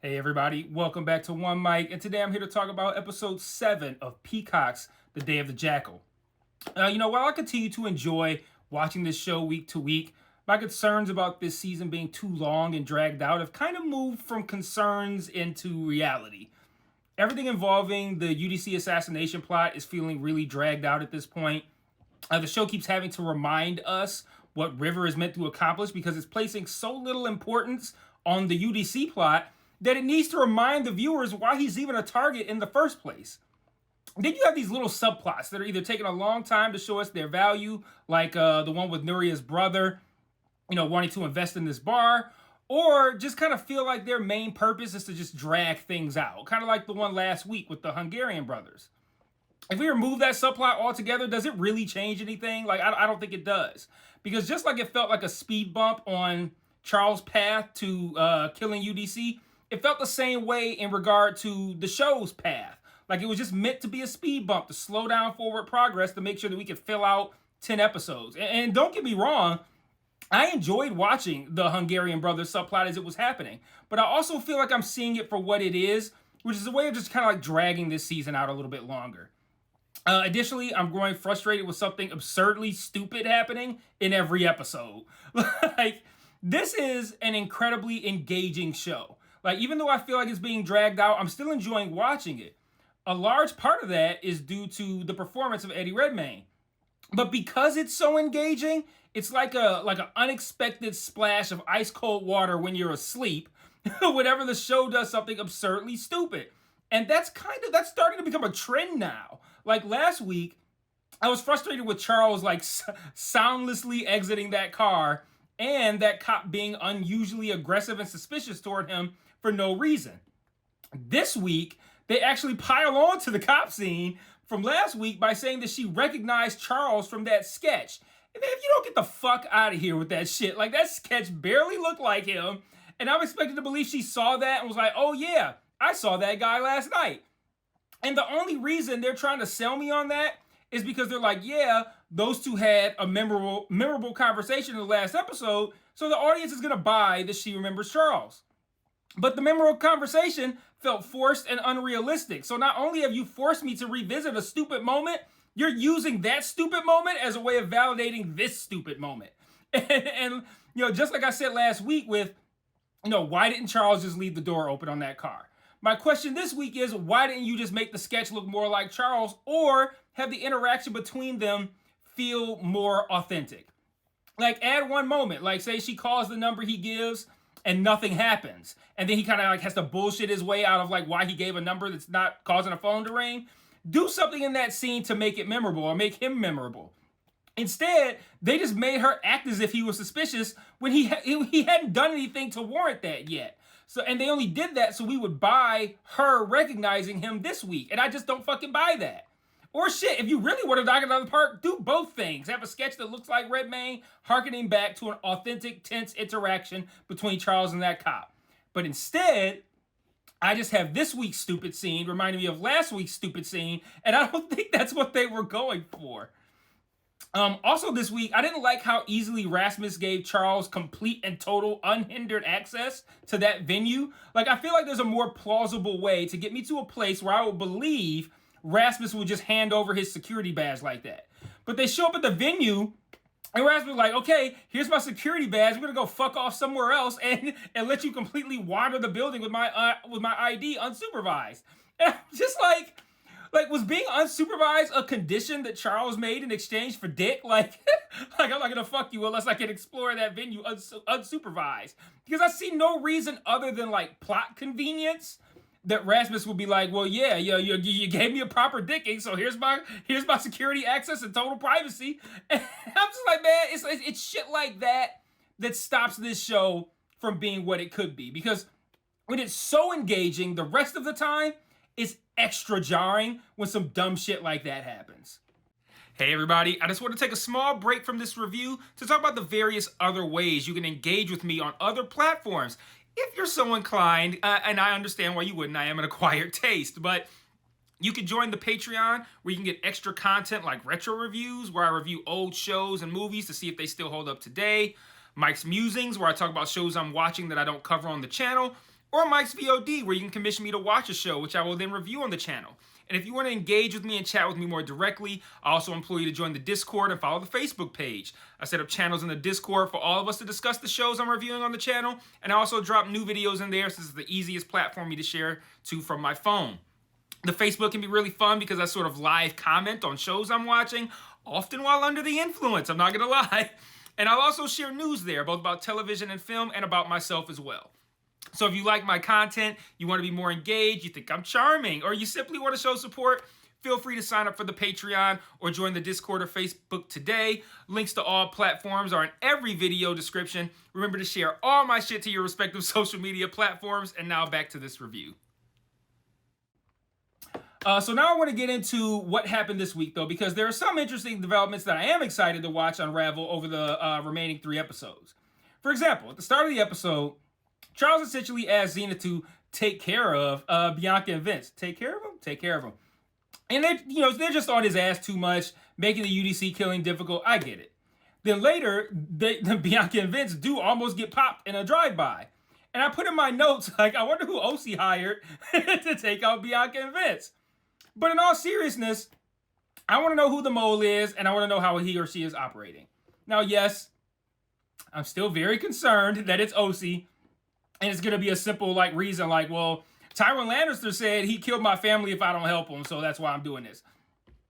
Hey everybody, welcome back to One Mic, and today I'm here to talk about episode 7 of Peacock's The Day of the Jackal. While I continue to enjoy watching this show week to week, my concerns about this season being too long and dragged out have kind of moved from concerns into reality. Everything involving the UDC assassination plot is feeling really dragged out at this point. The show keeps having to remind us what River is meant to accomplish because it's placing so little importance on the UDC plot that it needs to remind the viewers why he's even a target in the first place. Then you have these little subplots that are either taking a long time to show us their value, like the one with Nuria's brother, wanting to invest in this bar, or just kind of feel like their main purpose is to just drag things out, kind of like the one last week with the Hungarian brothers. If we remove that subplot altogether, does it really change anything? I don't think it does. Because just like it felt like a speed bump on Charles' path to killing UDC, it felt the same way in regard to the show's path. Like it was just meant to be a speed bump to slow down forward progress to make sure that we could fill out 10 episodes. And don't get me wrong, I enjoyed watching the Hungarian brothers subplot as it was happening. But I also feel like I'm seeing it for what it is, which is a way of just kind of like dragging this season out a little bit longer. Additionally, I'm growing frustrated with something absurdly stupid happening in every episode. This is an incredibly engaging show. Even though I feel like it's being dragged out, I'm still enjoying watching it. A large part of that is due to the performance of Eddie Redmayne. But because it's so engaging, it's like an unexpected splash of ice cold water when you're asleep, whenever the show does something absurdly stupid. And that's starting to become a trend now. Like last week, I was frustrated with Charles soundlessly exiting that car and that cop being unusually aggressive and suspicious toward him for no reason. This week, they actually pile on to the cop scene from last week by saying that she recognized Charles from that sketch. And man, if you don't get the fuck out of here with that shit, that sketch barely looked like him, and I'm expected to believe she saw that and was like, oh yeah, I saw that guy last night. And the only reason they're trying to sell me on that is because they're like, yeah, those two had a memorable conversation in the last episode, so the audience is going to buy that she remembers Charles. But the memorable conversation felt forced and unrealistic. So not only have you forced me to revisit a stupid moment, you're using that stupid moment as a way of validating this stupid moment. And just like I said last week with, why didn't Charles just leave the door open on that car? My question this week is, why didn't you just make the sketch look more like Charles or have the interaction between them feel more authentic? Add one moment, say she calls the number he gives and nothing happens. And then he kind of has to bullshit his way out of why he gave a number that's not causing a phone to ring. Do something in that scene to make it memorable or make him memorable. Instead, they just made her act as if he was suspicious when he hadn't done anything to warrant that yet. And they only did that so we would buy her recognizing him this week. And I just don't fucking buy that. Or shit, if you really want to knock it out of the park, do both things. Have a sketch that looks like Redmayne, harkening back to an authentic, tense interaction between Charles and that cop. But instead, I just have this week's stupid scene reminding me of last week's stupid scene, and I don't think that's what they were going for. Also this week, I didn't like how easily Rasmus gave Charles complete and total unhindered access to that venue. I feel like there's a more plausible way to get me to a place where I would believe Rasmus would just hand over his security badge like that. But they show up at the venue, and Rasmus is like, okay, here's my security badge. I'm going to go fuck off somewhere else and let you completely wander the building with my ID unsupervised. And I'm just like, was being unsupervised a condition that Charles made in exchange for dick? I'm not going to fuck you unless I can explore that venue unsupervised. Because I see no reason other than plot convenience that Rasmus would be like, well, yeah, you gave me a proper dicking, so here's my security access and total privacy. And I'm just like, man, it's shit like that stops this show from being what it could be. Because when it's so engaging, the rest of the time, it's extra jarring when some dumb shit like that happens. Hey everybody, I just want to take a small break from this review to talk about the various other ways you can engage with me on other platforms. If you're so inclined, and I understand why you wouldn't, I am an acquired taste, but you can join the Patreon where you can get extra content like retro reviews, where I review old shows and movies to see if they still hold up today, Mike's Musings, where I talk about shows I'm watching that I don't cover on the channel, or Mike's VOD, where you can commission me to watch a show, which I will then review on the channel. And if you want to engage with me and chat with me more directly, I also implore you to join the Discord and follow the Facebook page. I set up channels in the Discord for all of us to discuss the shows I'm reviewing on the channel, and I also drop new videos in there since it's the easiest platform for me to share to from my phone. The Facebook can be really fun because I sort of live comment on shows I'm watching, often while under the influence, I'm not going to lie. And I'll also share news there, both about television and film, and about myself as well. So if you like my content, you want to be more engaged, you think I'm charming, or you simply want to show support, feel free to sign up for the Patreon or join the Discord or Facebook today. Links to all platforms are in every video description. Remember to share all my shit to your respective social media platforms. And now back to this review. So now I want to get into what happened this week, though, because there are some interesting developments that I am excited to watch unravel over the remaining 3 episodes. For example, at the start of the episode, Charles essentially asked Xena to take care of Bianca and Vince. Take care of them? Take care of them. And they're just on his ass too much, making the UDC killing difficult. I get it. Then later, Bianca and Vince do almost get popped in a drive-by. And I put in my notes, like, I wonder who OC hired to take out Bianca and Vince. But in all seriousness, I want to know who the mole is, and I want to know how he or she is operating. Now, yes, I'm still very concerned that it's OC, and it's going to be a simple, reason, well, Tywin Lannister said he killed my family if I don't help him, so that's why I'm doing this.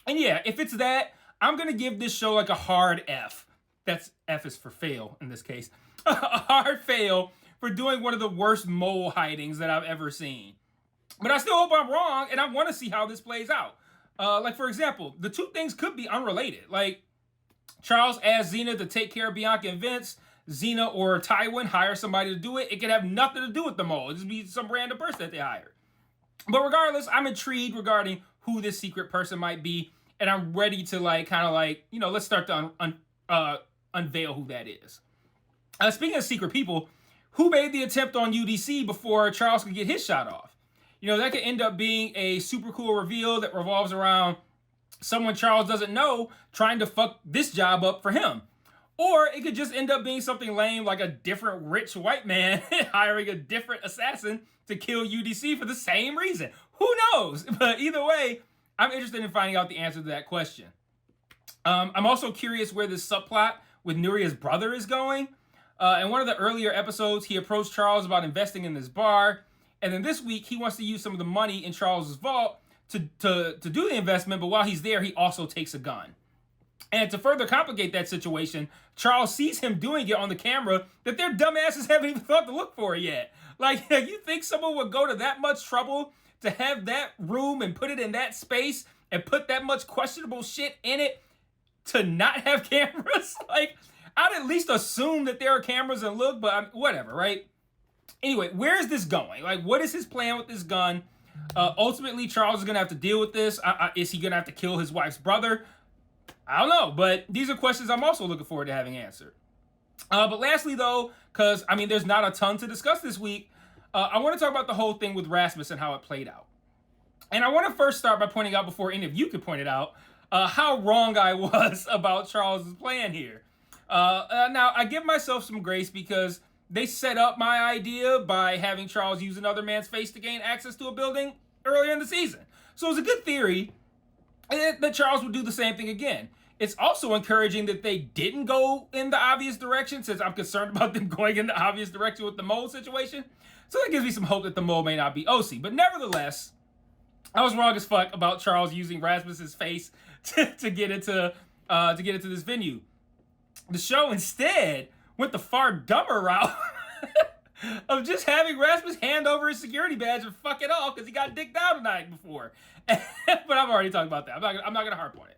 And yeah, if it's that, I'm going to give this show, a hard F. That's F is for fail in this case. A hard fail for doing one of the worst mole hidings that I've ever seen. But I still hope I'm wrong, and I want to see how this plays out. For example, the two things could be unrelated. Charles asked Xena to take care of Bianca and Vince. Xena or Tywin hire somebody to do it. It could have nothing to do with the mole. It just be some random person that they hired. But regardless, I'm intrigued regarding who this secret person might be, and I'm ready to let's start to unveil who that is. Speaking of secret people, who made the attempt on UDC before Charles could get his shot off? That could end up being a super cool reveal that revolves around someone Charles doesn't know trying to fuck this job up for him. Or it could just end up being something lame like a different rich white man hiring a different assassin to kill UDC for the same reason. Who knows? But either way, I'm interested in finding out the answer to that question. I'm also curious where this subplot with Nuria's brother is going. In one of the earlier episodes, he approached Charles about investing in this bar. And then this week, he wants to use some of the money in Charles's vault to do the investment. But while he's there, he also takes a gun. And to further complicate that situation, Charles sees him doing it on the camera that their dumbasses haven't even thought to look for it yet. You think someone would go to that much trouble to have that room and put it in that space and put that much questionable shit in it to not have cameras? I'd at least assume that there are cameras and look, but whatever, right? Anyway, where is this going? What is his plan with this gun? Ultimately, Charles is going to have to deal with this. Is he going to have to kill his wife's brother? I don't know, but these are questions I'm also looking forward to having answered. But lastly, though, because, there's not a ton to discuss this week, I want to talk about the whole thing with Rasmus and how it played out. And I want to first start by pointing out, before any of you could point it out, how wrong I was about Charles' plan here. Now, I give myself some grace because they set up my idea by having Charles use another man's face to gain access to a building earlier in the season. So it's a good theory that Charles would do the same thing again. It's also encouraging that they didn't go in the obvious direction, since I'm concerned about them going in the obvious direction with the mole situation. So that gives me some hope that the mole may not be OC. But nevertheless, I was wrong as fuck about Charles using Rasmus's face to get into this venue. The show instead went the far dumber route of just having Rasmus hand over his security badge and fuck it off because he got dicked out the night before. But I've already talked about that. I'm not gonna harp on it.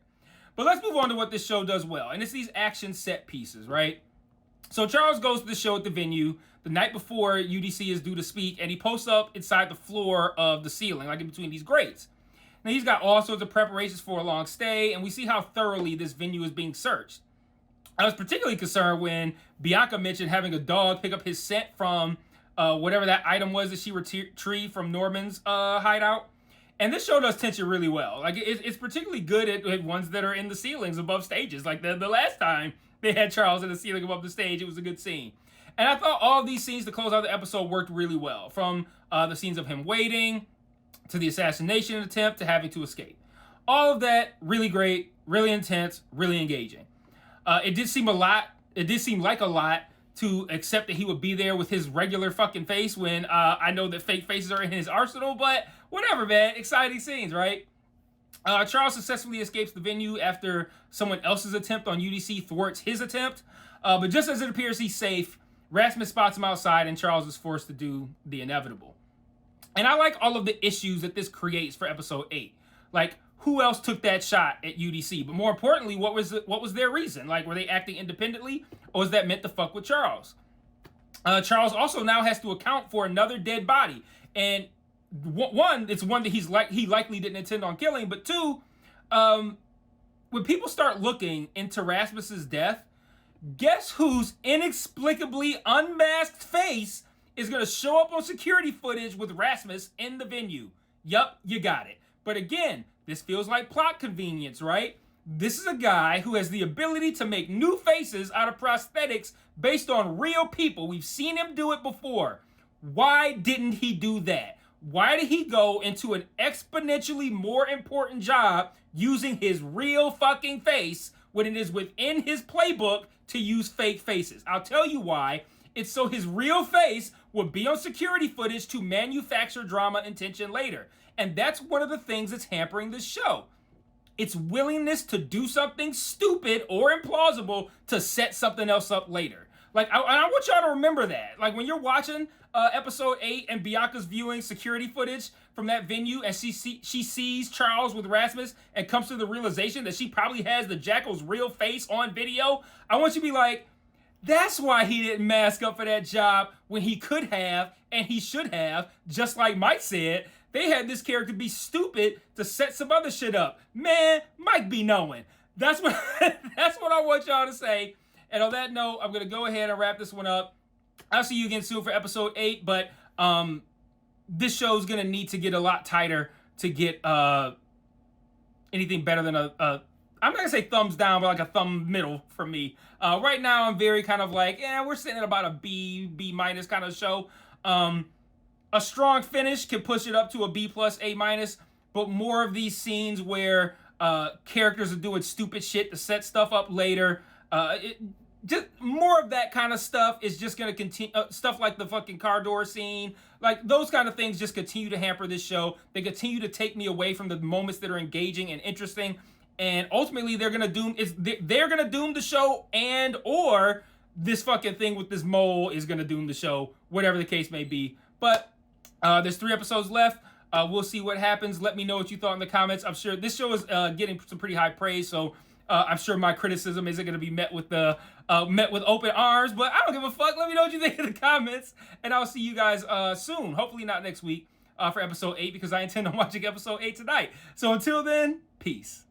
But let's move on to what this show does well, and it's these action set pieces, right? So Charles goes to the show at the venue the night before UDC is due to speak, and he posts up inside the floor of the ceiling, in between these grates. Now he's got all sorts of preparations for a long stay, and we see how thoroughly this venue is being searched. I was particularly concerned when Bianca mentioned having a dog pick up his scent from whatever that item was that she retrieved from Norman's hideout. And this show does tension really well. It's particularly good at ones that are in the ceilings above stages. The last time they had Charles in the ceiling above the stage, it was a good scene. And I thought all of these scenes to close out the episode worked really well. From the scenes of him waiting, to the assassination attempt, to having to escape. All of that, really great, really intense, really engaging. It did seem like a lot to accept that he would be there with his regular fucking face when I know that fake faces are in his arsenal, but whatever, man. Exciting scenes, right? Charles successfully escapes the venue after someone else's attempt on UDC thwarts his attempt. But just as it appears he's safe, Rasmus spots him outside and Charles is forced to do the inevitable. And I like all of the issues that this creates for episode 8. Like, who else took that shot at UDC? But more importantly, what was their reason? Like, were they acting independently, or was that meant to fuck with Charles? Charles also now has to account for another dead body. And one, it's one that he likely didn't intend on killing, but two, when people start looking into Rasmus's death, guess whose inexplicably unmasked face is going to show up on security footage with Rasmus in the venue? Yup, you got it. But again, this feels like plot convenience, right? This is a guy who has the ability to make new faces out of prosthetics based on real people. We've seen him do it before. Why didn't he do that? Why did he go into an exponentially more important job using his real fucking face when it is within his playbook to use fake faces? I'll tell you why. It's so his real face would be on security footage to manufacture drama and tension later. And that's one of the things that's hampering this show. Its willingness to do something stupid or implausible to set something else up later. Like, I want y'all to remember that. Like, when you're watching episode 8 and Bianca's viewing security footage from that venue and she sees Charles with Rasmus and comes to the realization that she probably has the Jackal's real face on video, I want you to be like, that's why he didn't mask up for that job when he could have and he should have, just like Mike said. They had this character be stupid to set some other shit up. Man, Mike be knowing. That's what I want y'all to say. And on that note, I'm going to go ahead and wrap this one up. I'll see you again soon for episode 8, but this show's going to need to get a lot tighter to get anything better than I'm not going to say thumbs down, but like a thumb middle for me. Right now, I'm very kind of like, we're sitting at about a B minus kind of show. A strong finish can push it up to a B+, A-, but more of these scenes where characters are doing stupid shit to set stuff up later, just more of that kind of stuff is just going to continue. Stuff like the fucking car door scene, like those kind of things just continue to hamper this show. They continue to take me away from the moments that are engaging and interesting. And ultimately, they're gonna doom the show, and or this fucking thing with this mole is gonna doom the show, whatever the case may be. But there's 3 episodes left. We'll see what happens. Let me know what you thought in the comments. I'm sure this show is getting some pretty high praise, so I'm sure my criticism isn't gonna be met with open arms. But I don't give a fuck. Let me know what you think in the comments, and I'll see you guys soon. Hopefully not next week for episode 8, because I intend on watching episode 8 tonight. So until then, peace.